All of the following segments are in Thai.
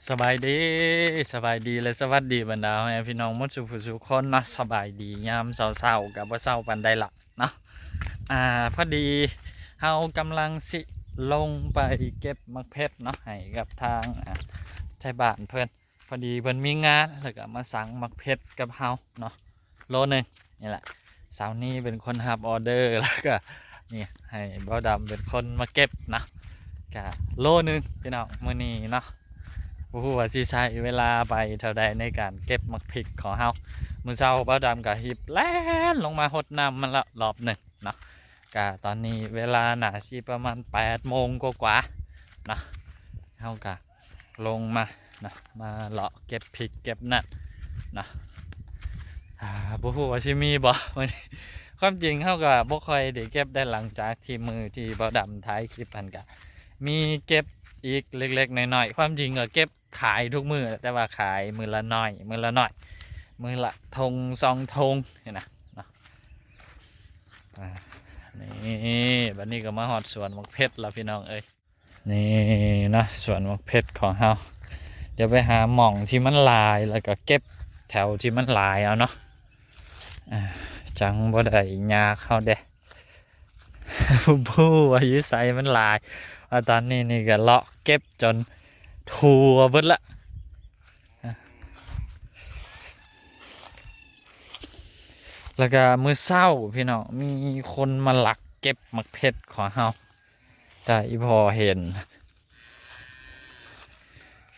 สบายดีสบายดีและสวัสดีบรรดาพ่อแม่พี่น้องหมดสุขสุขคนเนาะสบายดียามเศร้าๆกับว่าเศร้าปันใดละเนาะอ่าพอดีเฮากำลังสิลงไปเก็บมะเพชรเนาะให้กับทางชายบ้านเพื่อนพอดีเพิ่นมีงานแล้วก็มาสั่งมะเพชรกับเฮาเนาะโลนึงนี่แหละสาวนี้เป็นคนรับออเดอร์แล้วก็นี่ให้บ่าวดำเป็นคนมาเก็บนะก็โลนึงพี่น้องมื้อนี้เนาะ บ่ฮู้ว่าสิใช้เวลาไปเท่าใดในการเก็บมักพริกของเฮามื้อเช้าบ่าวดำก็หิบแล่นลงมารดน้ำมันละรอบหนึ่งเนาะก็ตอนนี้เวลาน่าสิประมาณ8โมงกว่าๆเนาะเฮาก็ลงมาเนาะมาเลาะเก็บพริกเก็บนั่นเนาะบ่ฮู้ว่าสิมีบ่มื้อนี้ความจริงเฮาก็บ่ค่อยได้เก็บได้หลังจากที่มือที่บ่าวดำถ่ายคลิปหั้นก็มีเก็บอีกเล็กๆน้อยๆความจริงก็เก็บขายทุกมือแต่ว่าขายมือละน้อยมือละน้อยมือละทง2 ทงเห็นนะเนาะนี่บัดนี้ก็มาหอดสวนมะเพชรแล้วพี่น้องเอ้ยนี่นะสวนมะเพชรของเฮาเดี๋ยวไปหาหม่องที่มันลายแล้วก็เก็บแถวที่มันลายเอาเนาะจังบ่ได้ยากเข้าเด้ ผู้อายุใสมันลายตอนนี้นี่ก็เลาะเก็บจนทัวเบิดละแล้วก็มือเศร้าพี่น้องมีคนมาหลักเก็บมักเพชรของเฮาแต่อีพอเห็น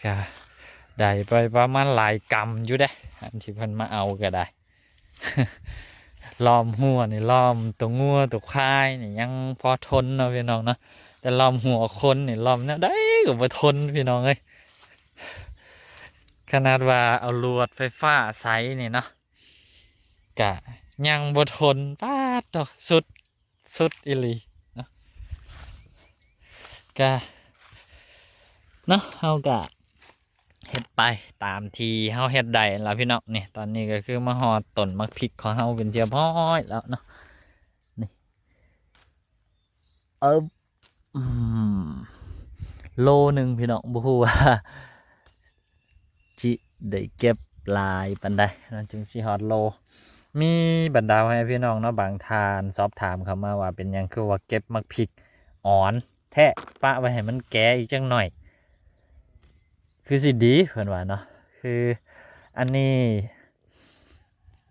ก็ได้ไปประมาณหลายกำอยู่เด้อันที่เพิ่นมาเอาก็ได้ ล้อมหัวนี่ล้อมตัวงัวตัวควายนี่ยังพอทนเนาะพี่น้องเนาะแต่ล้อมหัวคนนี่ล้อมเนี่ยได้ก็บ่ทนพี่น้องเอ้ยขนาดว่าเอาลวดไฟฟ้าใส่นี่เนาะกะยังบ่ทนป้าดดอกสุดอีหลีเนาะกะเนาะเฮากะเฮ็ดไปตามที่เฮาเฮ็ดได้แล้วพี่น้องนี่ตอนนี้ก็คือมาฮอดต้นมักพริกของเฮาเป็นที่เรียบร้อยแล้วเนาะนี่เอออืมโลนึงพี่น้องบ่ฮู้ว่าจิได้เก็บหลายปานใดนั่นจึงสิฮอดโล มีบรรดาให้พี่น้องเนาะบางทานสอบถามเขามาว่าเป็นหยังคือว่าเก็บมักพริกอ่อนแท้ปะไว้ให้มันแก่อีกจังหน่อยคือสิดีเพิ่นว่าเนาะคืออันนี้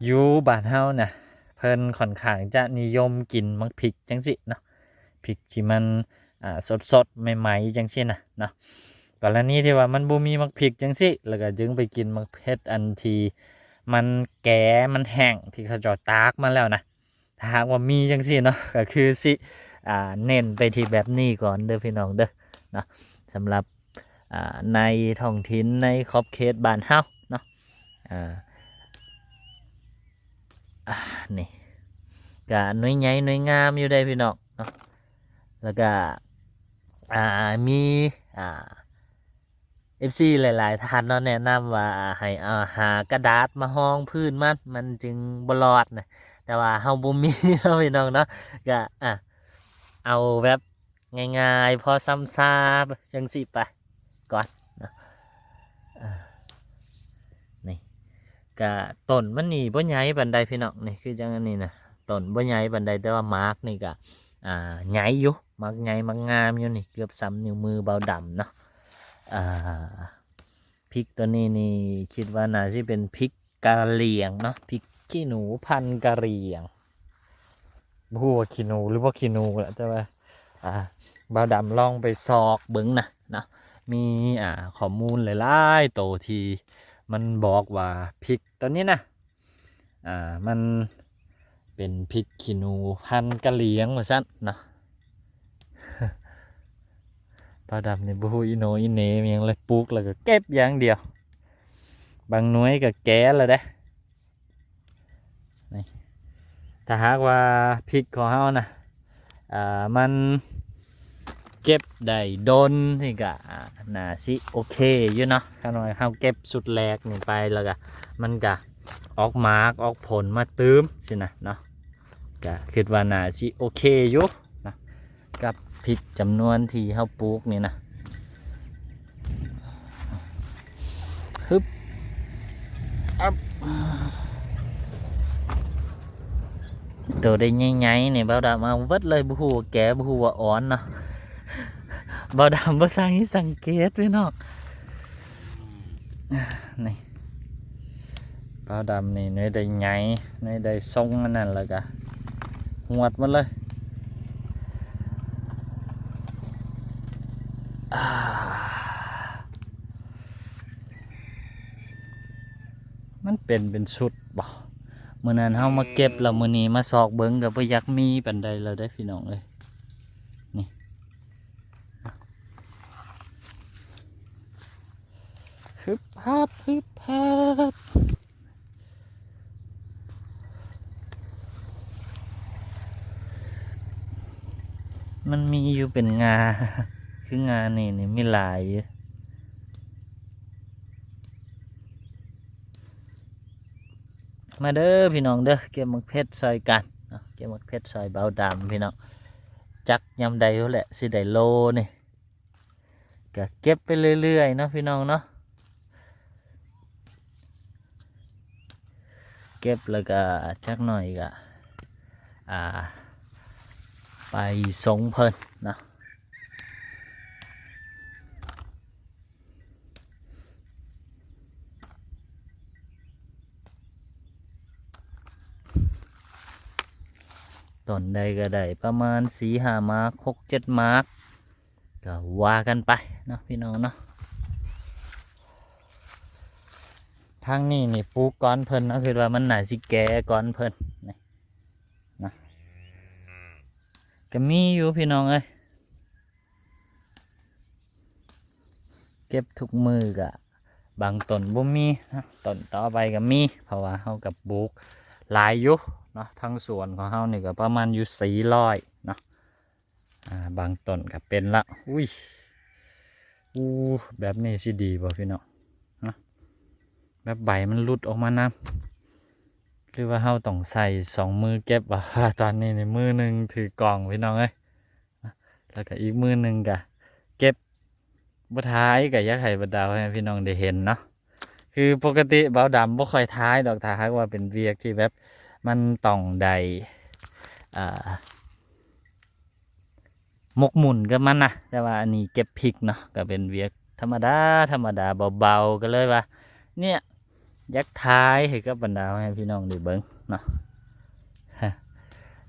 อยู่บ้านเฮาน่ะเพิ่นค่อนข้างจะนิยมกินมักพริกจังสิเนาะพริกที่มันสดๆใหม่ๆจังซี่น่ะเนาะกรณีที่ว่ามันบ่มีมักพริกจังสิแล้วก็จึงไปกินมักเผ็ดอันที่มันแก่มันแห้งที่เขาเจาะตากมาแล้วนะถ้าหากว่ามีจังซี่เนาะก็คือสิเน้นไปที่แบบนี้ก่อนเด้อพี่น้องเด้อเนาะสำหรับในท้องถิ่นในขอบเขตบ้านเฮาเนาะอ่านี่ก็หน่วยใหญ่หน่วยงามอยู่ได้พี่น้องเนาะแล้วก็มีอ่า FC หลายๆท่านเนาะแนะนำว่าให้หากระดาษมาห้องพื้นมันจึงบ่รอดนะแต่ว่าเฮาบ่มีเนาะพี่น้องเนาะก็เอาแบบง่ายๆพอซ้ำซาจังสิไปก่อนเนาะอ่านี่ก็ต้นมันนี่บ่ใหญ่ปานใดพี่น้องนี่คือจังอันนี้นะต้นบ่ใหญ่ปานใดแต่ว่าหมากนี่ก็ใหญ่อยู่หมากใหญ่หมากงามอยู่นี่เกือบ3 นิ้วมือเบาดำเนาะอ่า พริกตัวนี้นี่คิดว่าน่าจะเป็นพริกกะเหรี่ยงเนาะพริกขี้หนูพันกะเหรี่ยงบ่ฮู้ว่าขี้หนูหรือว่าขี้หนูแหละแต่ว่าบ่าวดำลองไปซอกเบิ้งนะเนาะมีข้อมูลหลายๆโตที่มันบอกว่าพริกตัวนี้นะมันเป็นพริกขี้หนูพันกะเหรี่ยงว่าซั่นเนาะปลาดำนี่บ่ฮู้อีโหนอีเหน่มีหยังเลยปลูกแล้วก็เก็บอย่างเดียวบางหน่วยก็แก่แล้วเด้นี่ถ้าหากว่าพริกของเฮานะมันเก็บได้ดนนี่ก็น่าสิโอเคอยู่เนาะถ้าหน่อยเฮาเก็บสุดแรกนี่ไปแล้วก็มันก็ออกหมากออกผลมาตื้มสินะเนาะก็คิดว่าน่าสิโอเคอยู่นะกับพริกจำนวนที่เฮาปลูกนี่นะ อัพตัวได้ใหญ่ๆนี่บ่าวดำเอาวัดเลยบ่ฮู้ว่าแก่บ่ฮู้ว่าอ่อนเนาะบ่าวดำบ่สร้างให้สังเกตพี่น้องนี่บ่าวดำนี่เนื้อได้ใหญ่เนื้อได้ทรงอันนั้นแล้วก็หวดมาเลยมันเป็นชุดบ่มื้อนั้นเฮามาเก็บแล้วมื้อนี้มาซอกเบิ่งก็บ่อยากมีปานใดแล้วได้พี่น้องเอ้ยนี่ฮึบฮับฮึบฮับมันมีอยู่เป็นงาคืองานี่มีหลายอยู่มาเด้อพี่น้องเด้อเก็บหมกเพชรซอยกันเก็บหมกเพชรซอยเบาดำพี่น้องจักยำใดเขาแหละสิได้โลนี่ก็เก็บไปเรื่อยๆเนาะพี่น้องเนาะเก็บแล้วก็จักหน่อยก็ไปส่งเพิ่นเนาะต้นใดก็ได้ประมาณ4-5 มาร์ค6-7 มาร์คก็ว่ากันไปเนาะพี่น้องเนาะทางนี้นี่ปลูกก้อนเพิ่นก็คือว่ามันน่าสิแก่ก้อนเพิ่นนี่นะก็มีอยู่พี่น้องเอ้ยเก็บทุกมือกะบางต้นบ่มีนะต้นต่อไปก็มีเพราะว่าเฮากับปลูกหลายอยู่เนาะทั้งสวนของเฮานี่ก็ประมาณอยู่400เนาะบางต้นก็เป็นละอุ้ยแบบนี้สิดีบ่พี่น้องนะแบบใบมันหลุดออกมานะหรือว่าเฮาต้องใส่2 มือเก็บว่าตอนนี้ในมือหนึ่งถือกล่องพี่น้องเอ้ยแล้วก็อีกมือหนึ่งก็เก็บบ่ท้ายก็อยากให้บรรดาให้พี่น้องได้เห็นเนาะคือปกติเบาดำบ่ค่อยท้ายดอกถ้าหากว่าเป็นเวียกที่แบบมันต้องได้หมกหมุนกับมันนะแต่ว่าอันนี้เก็บพริกเนาะก็เป็นเวียกธรรมดาเบาๆก็เลยว่าเนี่ยยักท้ายให้กับบรรดาให้พี่น้องได้เบิ้งเนาะ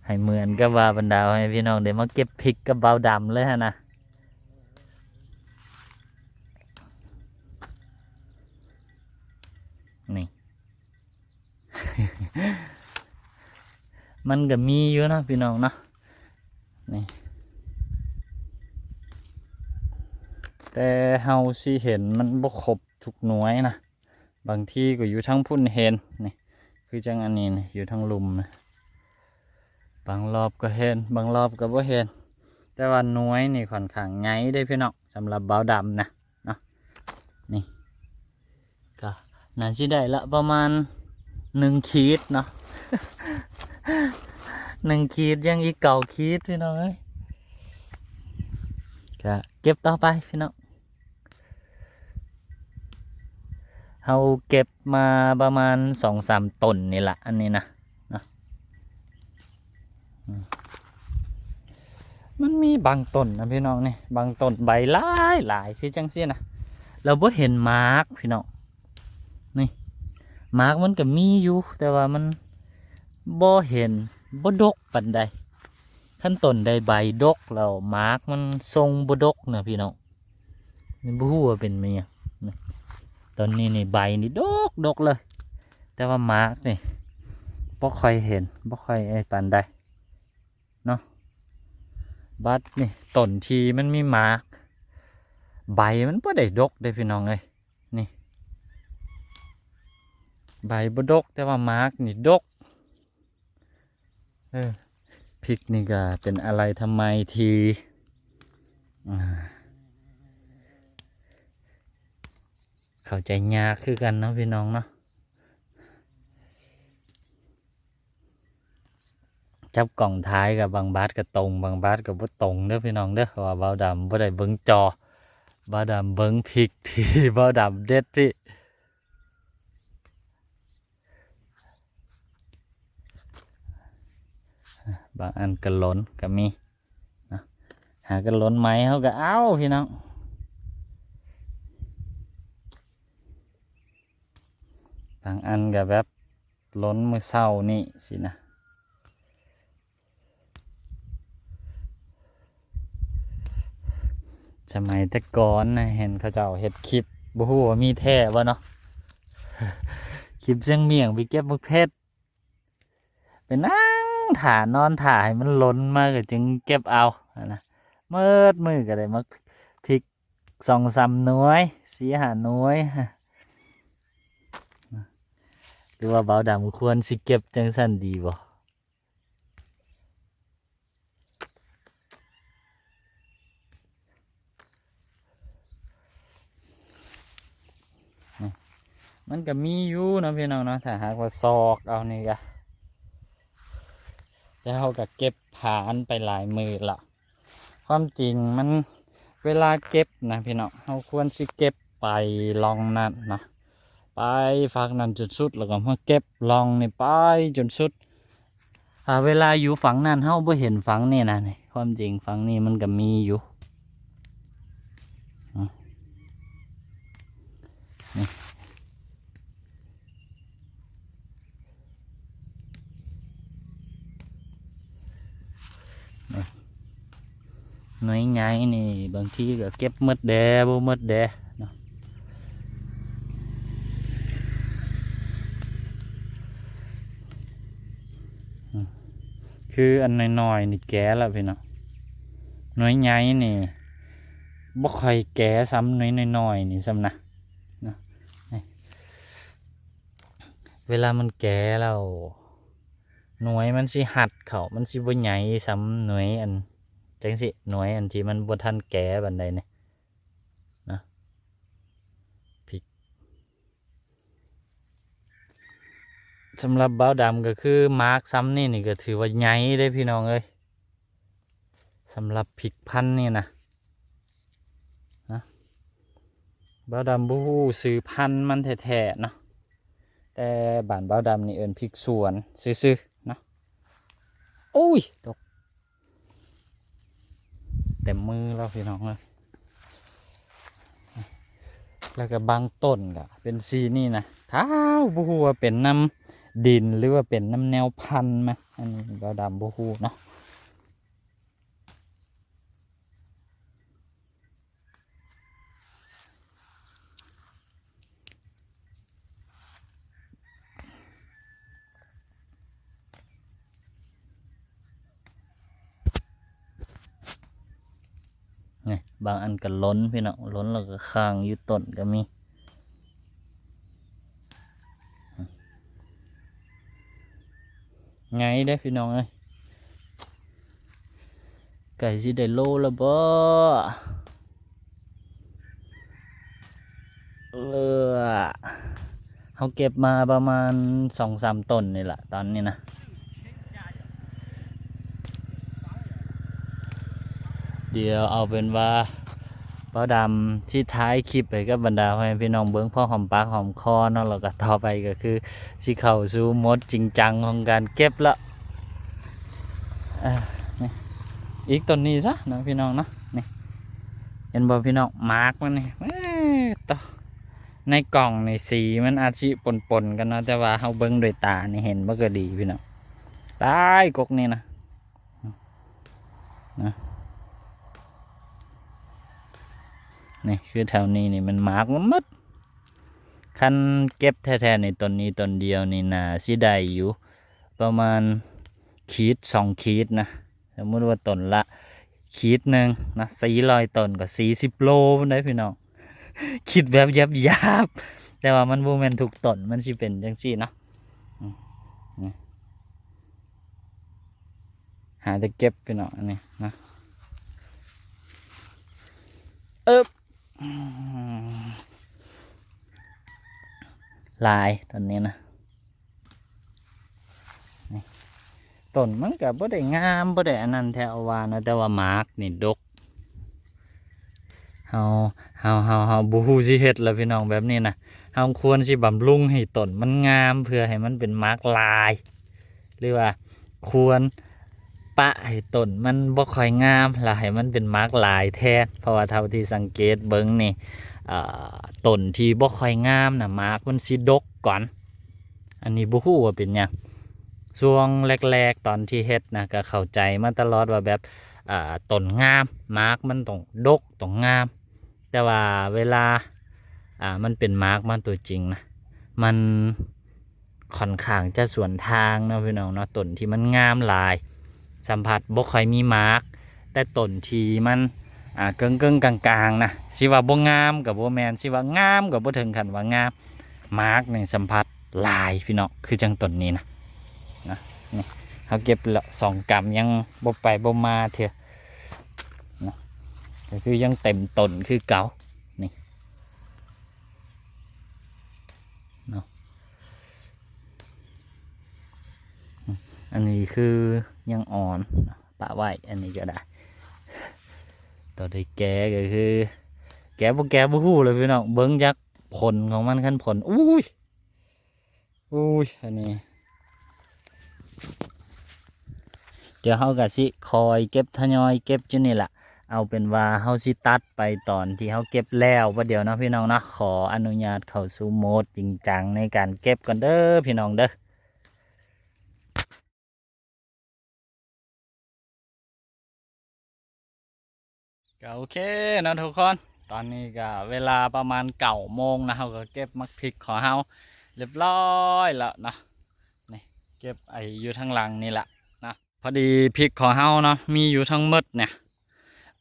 ให้เหมือนกับว่าบรรดาให้พี่น้องได้มาเก็บพริกกับเบาดำเลยฮะนะนี่ มันก็มีอยู่นะพี่น้องเนาะนี่แต่เฮาสิเห็นมันบ่ครบทุกหน่วยนะบางที่ก็อยู่ทั้งพุ่นเห็นนี่คือจังอันนี้นะอยู่ทั้งลุมนะบางรอบก็เห็นบางรอบก็บ่เห็นแต่ว่าหน่วยนี่ค่อนข้างไงได้พี่น้องสำหรับเบาดำนะเนาะนี่ก็น่าสิได้ละประมาณ1 ขีดเนาะ 1 ขีดยังอีก9 ขีดพี่น้องเอ้ยก็เก็บต่อไปพี่น้องเราเก็บมาประมาณ2-3 ต้นนี่แหละอันนี้นะมันมีบางต้นนะพี่น้องนี่บางต้นใบหลายคือจังซี่นะเราบ่เห็นมาร์กพี่น้องนี่มาร์กมันก็มีอยู่แต่ว่ามันบ่เห็นบ่ดกปานใดขั้นต้นใดใบดกแล้วมาร์กมันทรงบ่ดกนะพี่น้องนี่บ่ฮู้ว่าเป็นมั้ยตอนนี้นี่ใบนี่ดกเลยแต่ว่ามาร์กนี่บ่ค่อยเห็นบ่ค่อยปานใดเนาะบัดนี่ต้นทีมันมีมาร์กใบมันบ่ได้ดกได้พี่น้องเอ้ยนี่ใบบ่ดกแต่ว่ามาร์กนี่ดกพริกนี่ก็เป็นอะไรทำไมทีเข้าใจยากคือกันเนาะพี่น้องเนาะจับกล่องท้ายกับบางบาสก็ตรงบางบาสก็บ่ตรงเด้อพี่น้องเด้อว่าเบาดำบ่ได้เบิ่งจอเบาดำเบิ่งพริกที่เบาดำเด็ดพี่ บางอันก็ล้นก็มีนะหากันล้นไหมเขาก็เอาพี่น้องบางอันก็แบบล้นมือเศร้านี่สินะสมัยแต่ก่อนนะเห็นเขาเจ้าเฮ็ดคลิปบ่ฮู้ว่ามีแท้บ่เนาะ คลิปเสียงเมี่ยงไปเก็บมะเพชรไปนั่งถ่านอนถ่าให้มันล้นมาก็จึงเก็บเอานะมือก็ได้มาพริก2-3 หน่วย4-5 หน่วยหรือว่าเบาดำควรสิเก็บจังซั่นดีบ่มันก็มีอยู่นะพี่น้องเนาะถ้าหากว่าซอกเอานี่ก็แล้วเขาก็เก็บผ่านไปหลายมือละความจริงมันเวลาเก็บนะพี่น้องเขาควรสิเก็บไปลองนั่นนะไปฝากนั่นจนสุดแล้วก็มาเก็บลองนี่ไปจนสุดเวลาอยู่ฝั่งนั่นเขาไม่เห็นฝั่งนี่นะนี่ความจริงฝั่งนี้มันก็มีอยู่นี่หน่วยใหญ่นี่บางทีก็เก็บหมดแดบ่หมดแดเนาะคืออันน้อยๆนี่แก่แล้วพี่เนาะหน่วยใหญ่นี่บ่ค่อยแก่ซ้ำหน่วยน้อยๆนี่ซ้ำนะเวลามันแก่แล้วหน่วยมันสิหัดเขามันสิบ่ใหญ่ซ้ำหน่วยอันจังสิหน่วยอันที่มันบ่ทันแก่บันไดเนี่ยนะพริกสำหรับเบ้าดำก็คือมาร์กซ้ำนี่ก็ถือว่าใหญ่ได้พี่น้องเอ้ยสำหรับพริกพันธุ์นี่นะเบ้าดำบูฮู้ซื้อพันธุ์มันแท้ๆเนาะแต่บ้านเบ้าดำนี่เอิ้นพริกสวนซื้อๆเนาะอุ้ยตกเต็มมือแล้วพี่น้องเลยแล้วก็บางต้นก็เป็นสีนี่นะขาวบูฮูว่าเป็นน้ำดินหรือว่าเป็นน้ำแนวพันธุ์ไหมอันนี้เบ้าดำบูฮูเนาะนี่บางอันก็ล้นพี่น้องล้นแล้วก็ค้างอยู่ต้นก็มีไงได้พี่น้องเอ้ยไก่สิได้โลละบ่เขาเก็บมาประมาณ2-3 ต้นนี่แหละตอนนี้นะเดี๋ยวเอาเป็นว่าเบ้าดำที่ท้ายคลิปไปกับบรรดาพี่น้องเบิ้งพ่อหอมปากหอมคอเนาะแล้วก็ต่อไปก็คือสิเข้าสู่โหมดจริงจังของการเก็บละอีกต้นนี้ซะนะพี่น้องเนาะนี่เห็นบ่พี่น้องมาร์กมันนี่ต่อในกล่องในสีมันอาจสิปนกันเนาะแต่ว่าเฮาเบิ้งด้วยตานี่เห็นบ่ก็ดีพี่น้องตายกกนี่นะนี่คือแถวนี้นี่มันมาร์กมันมัดคันเก็บแท้ๆในต้นนี้ต้นเดียวนี่นะสิได้อยู่ประมาณ2 ขีดนะสมมติว่าต้นละ1 ขีดนะ400 ต้นก็40 โลได้พี่น้องคิดแบบยับแต่ว่ามันบ่แม่นทุกต้นมันสิเป็นจังซี่เนาะหาแต่เก็บพี่น้องอันนี้นะลายต้นนี้นะต้นมันก็บ่ได้งามบ่ได้อันนั้นแถวว่านะแต่ว่ามาร์กนี่ดกเฮาบ่ฮู้สิเฮ็ดแล้วพี่น้องแบบนี้นะเฮาควรสิบำรุงให้ต้นมันงามเพื่อให้มันเป็นมาร์กลายหรือว่าควร ปะให้ต้นมันบ่ค่อยงามแล้วให้มันเป็นมาร์กลายแทนเพราะว่าเท่าที่สังเกตเบิ่งนี่ต้นที่บ่ค่อยงามน่ะมาร์กมันสิดกก่อนอันนี้บ่ฮู้ว่าเป็นหยังช่วงแรกๆตอนที่เฮ็ดนะก็เข้าใจมาตลอดว่าแบบต้นงามมาร์กมันต้องดกต้องงามแต่ว่าเวลามันเป็นมาร์กมันตัวจริงนะมันค่อนข้างจะสวนทางนะพี่น้องเนาะต้นที่มันงามหลายสัมผัสบ่ค่อยมีมาร์กแต่ต้นที่มันเกิงกลางๆนะสิว่าบ่งามกับบ่แมนสิว่างามกับบ่ถึงขั้นว่างามมาร์กในสัมผัสหลายพี่น้องคือจังต้นนี้นะนี่เขาเก็บละ2 กำยังบ่ไปบ่มาเถอะนะก็คือยังเต็มต้นคือเก่านี่เนาะอันนี้คือยังอ่อนปะไว้อันนี้ก็ได้ต่อได้แก่ก็คือแก่บ่ฮู้เลยพี่น้องเบิ่งจักผลของมันขั้นผลอุ้ยอันนี้เดี๋ยวเฮาก็สิคอยเก็บทยอยเก็บอยู่นี่แหละเอาเป็นว่าเฮาสิตัดไปตอนที่เฮาเก็บแล้วว่าเดี๋ยวนะพี่น้องนะขออนุญาตเข้าสู่โหมดจริงจังในการเก็บก่อนเด้อพี่น้องเด้อก็โอเคนะทุกคนตอนนี้ก็เวลาประมาณ9 โมงนะเฮาก็เก็บมักพริกของเฮาเรียบร้อยแล้วนะนี่เก็บอยู่ทางหลังนี่แหละนะพอดีพริกของเฮาเนาะมีอยู่ทั้งหมดเนี่ย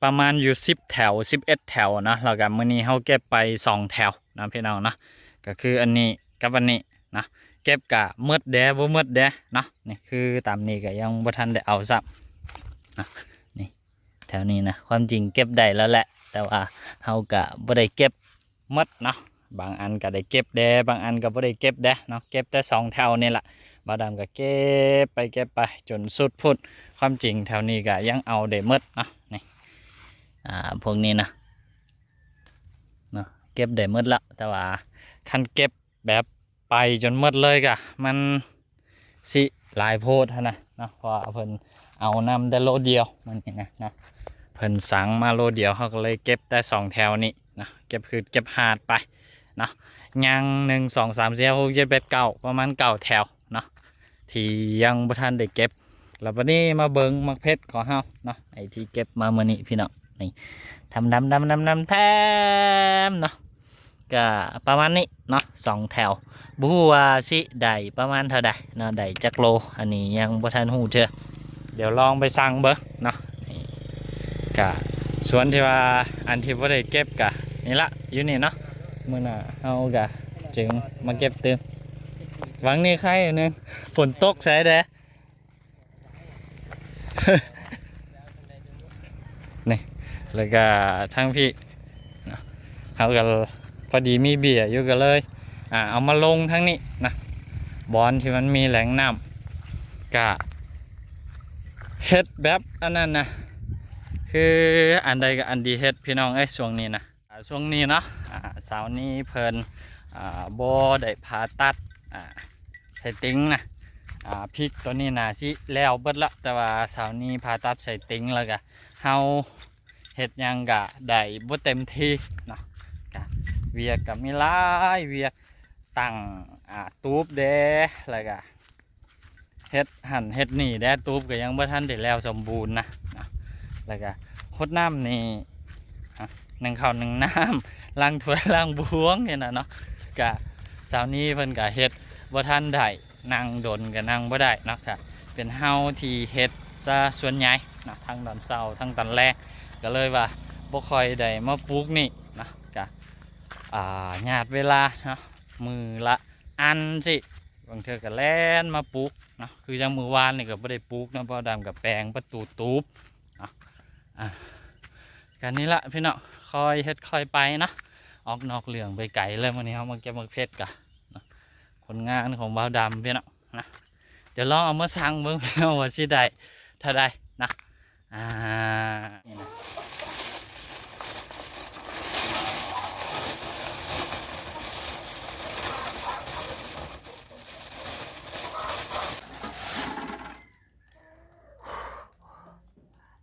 ประมาณอยู่10 แถว11 แถวนะแล้วก็มื้อนี้เฮาเก็บไป2 แถวนะพี่น้องนะก็คืออันนี้กับอันนี้นะเก็บกะหมดแดบ่หมดแดเนาะนี่คือตามนี้ก็ยังบ่ทันได้เอาซับนะนี่แถวนี้นะความจริงเก็บได้แล้วแหละแต่ว่าเฮาก็บ่ได้เก็บหมดเนาะบางอันก็ได้เก็บแดบางอันก็บ่ได้เก็บแดเนาะเก็บแต่2 แถวนี่แหละบ่าวดำก็เก็บไปจนสุดพุดความจริงแถวนี้ก็ยังเอาได้หมดเนาะนี่พวกนี้นะเนาะเก็บได้หมดละแต่ว่าคันเก็บแบบไปจนหมดเลยก็มันสิหลายโพดนะเนาะเพราะเพิ่นเอานำแต่โลเดียวมันนี่นะเพิ่นสั่งมาโลเดียวเขาก็เลยเก็บแต่2 แถวนี้นะเก็บคือเก็บหาดไปเนาะยัง1 2 3 4 5 6 7 8 9ประมาณ9 แถวเนาะที่ยังบ่ทันได้เก็บแล้ววันนี้มาเบิ่งมักเพชรของเฮาเนาะไอ้ที่เก็บมาเมื่อนี้พี่น้องนี่ทำดำแทมเนาะก็ประมาณนี้เนาะ2 แถวบูฮู้ว่าสิได้ประมาณเท่าใดเนาะได้จักโลอันนี้ยังบ่ทันฮู้เด้อเดี๋ยวลองไปสั่งเบิ่งเนาะก็ส่วนที่ว่าอันที่บ่ได้เก็บก็นี่ละอยู่นี่เนาะมื้อหน้าเฮาก็จึงมาเก็บเติมหวังนี่ใครนึงฝนตกใส่เด้นี่แล้วก็ทั้งพี่เขาก็พอดีมีเบียร์อยู่กันเลยเอามาลงทั้งนี้นะบอลที่มันมีแหล่งน้ำกะเฮ็ดแบบอันนั้นนะคืออันใดกับอันดีเฮ็ดพี่น้องช่วงนี้นะช่วงนี้เนาะเสาร์นี้เพิ่นโบได้ผ่าตัดใส่ติ้งนะพริกตัวนี้นะสิแล้วเบิดละแต่ว่าเสาร์นี้ผ่าตัดใส่ติ้งแล้วก็เฮาเฮ็ดยังกะได้บ่เต็มที่เนาะกะเวียกกับมีหลายเวียกตั้งตูบเด้แล้วก็เฮ็ดหั่นเฮ็ดนี่แด้ตูบก็ยังบ่ทันได้แล้วสมบูรณ์นะแล้วก็ฮดน้ำนี่1 ข้าว 1 น้ำล้างถ้วยล้างบวงเนี่ยนะเนาะกะเสาร์นี้เพิ่นก็เฮ็ดบ่ทันได้นั่งดนก็นั่งบ่ได้เนาะค่ะเป็นเฮาที่เฮ็ดจะส่วนใหญ่นะทั้งตอนเช้าทั้งตอนแรกก็เลยว่าบ่ค่อยได้มาปลูกนี่นะกะญาติเวลาเนาะมือละอันสิบางเทื่อก็แล่นมาปลูกเนาะคือจังมื้อวานนี่ก็บ่ได้ปลูกเนาะเพราะดำกับแปลงประตูตูบกันนี้ละพี่เนาะคอยเฮ็ดคอยไปนะออกนอกเรื่องไปไกลเลยวันนี้เขามาเก็บมะเพชรกันผลงานของบ่าวดำพี่เนาะนะเดี๋ยวลองเอามาสั่งเบิ่งพี่เนาะว่าสิได้ถ้าได้นะนี่นะ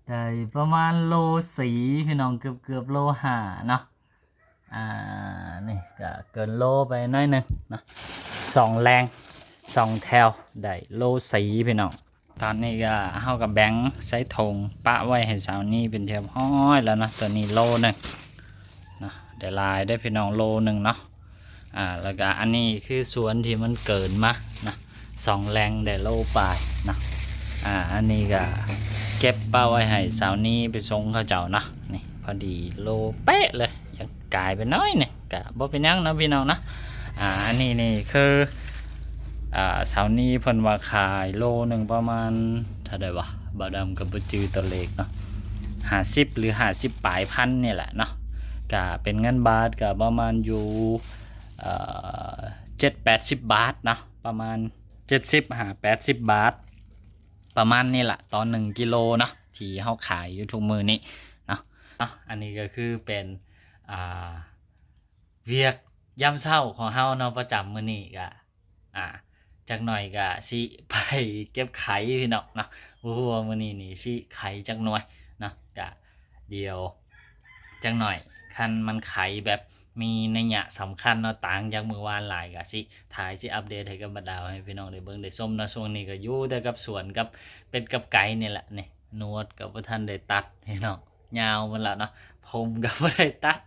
ได้ประมาณโลสีพี่น้องเกือบโลห้าเนาะนี่ก็เกินโลไปหน้อยหนึงเนาะ2 แรง2 แถวได้โลสีพี่น้องตอนนี้ก็เฮากับแบงค์ใช้ธงปะไว้ให้สาวนี้เป็นเทียบห้อยแล้วเนาะตัวนี้โลหนึงเนาะได้ลายได้พี่น้องโลหนึงเนาะแล้วก็อันนี้คือสวนที่มันเกินมานะ2 แรงได้โลปลายนะอันนี้ก็เก็บเป้าไว้ให้สาวนี้ไปส่งเขาเจ้านะนี่พอดีโลเป๊ะเลยยังกลายไปน้อยเนี่ยกะบ่เป็นหยังนะพี่น้องนะอันนี้นี่คือสาวนี้เพิ่นว่าขายโลหนึ่งประมาณเท่าใดวะบ่ดำกับบ่จือตัวเลขเนาะ50หรือ50ปลายพันนี่แหละเนาะก็เป็นเงินบาทก็ประมาณอยู่7-80 บาทเนาะประมาณ70-80 บาทประมาณนี้แหละตอน1 กิโลเนาะที่เฮาขายอยู่ทุกมื้อนี้เนาะอันนี้ก็คือเป็นเวียกยามเช้าของเฮาเนาะประจำมื้อนี้ก็จักหน่อยก็สิไปเก็บไข่พี่น้องเนาะบ่ฮู้ว่ามื้อนี้นี่สิไข่จักหน่วยเนาะก็เดี๋ยวจักหน่อยคันมันไข่แบบมีนัยยะสำคัญเนาะต่างจากมื้อวานหลายก็สิถ่ายสิอัปเดตให้กับบรรดาให้พี่น้องได้เบิ่งได้ชมเนาะช่วงนี้ก็อยู่แต่กับสวนกับเป็ดกับไก่นี่แหละนี่หนวดก็บ่ทันได้ตัดพี่น้องยาวหมดแล้วเนาะผมก็บ่ได้ตัด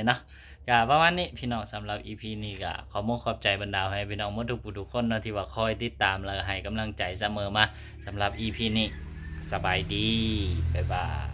เนาะก็ประมาณนี้พี่น้องสำหรับ EP นี้ก็ขอมขอบใจบรรดาให้พี่น้องหมดทุกผู้ทุกคนเนาะที่ว่าคอยติดตามและให้กำลังใจเสมอมาสำหรับ EP นี้สบายดีบ๊ายบาย